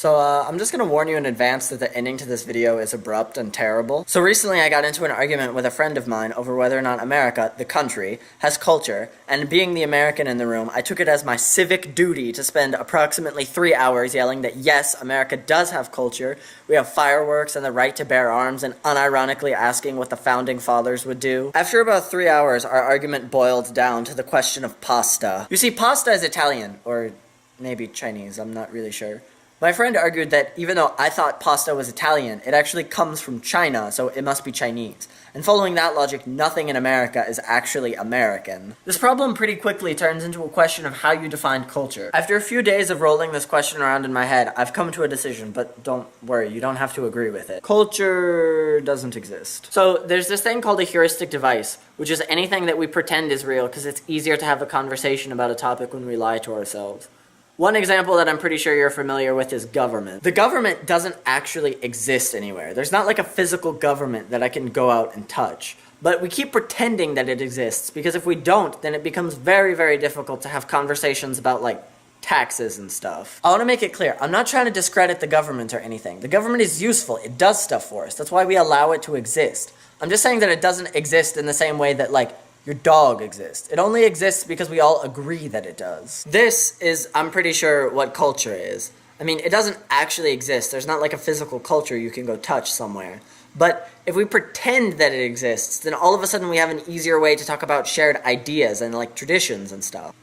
I'm just gonna warn you in advance that the ending to this video is abrupt and terrible. So recently I got into an argument with a friend of mine over whether or not America, the country, has culture, and being the American in the room, I took it as my civic duty to spend approximately 3 hours yelling that yes, America does have culture, we have fireworks and the right to bear arms, and unironically asking what the founding fathers would do. After about 3 hours, our argument boiled down to the question of pasta. You see, pasta is Italian, or maybe Chinese, I'm not really sure. My friend argued that even though I thought pasta was Italian, it actually comes from China, so it must be Chinese. And following that logic, nothing in America is actually American. This problem pretty quickly turns into a question of how you define culture. After a few days of rolling this question around in my head, I've come to a decision, but don't worry, you don't have to agree with it. Culture doesn't exist. So there's this thing called a heuristic device, which is anything that we pretend is real because it's easier to have a conversation about a topic when we lie to ourselves. One example that I'm pretty sure you're familiar with is government. The government doesn't actually exist anywhere. There's not like a physical government that I can go out and touch. But we keep pretending that it exists, because if we don't, then it becomes very, very difficult to have conversations about, like, taxes and stuff. I want to make it clear, I'm not trying to discredit the government or anything. The government is useful, it does stuff for us. That's why we allow it to exist. I'm just saying that it doesn't exist in the same way that, like, your dog exists. It only exists because we all agree that it does. This is, I'm pretty sure, what culture is. I mean, it doesn't actually exist. There's not like a physical culture you can go touch somewhere. But if we pretend that it exists, then all of a sudden we have an easier way to talk about shared ideas and like traditions and stuff.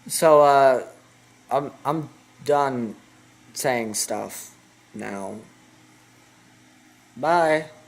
So, I'm done saying stuff now. Bye.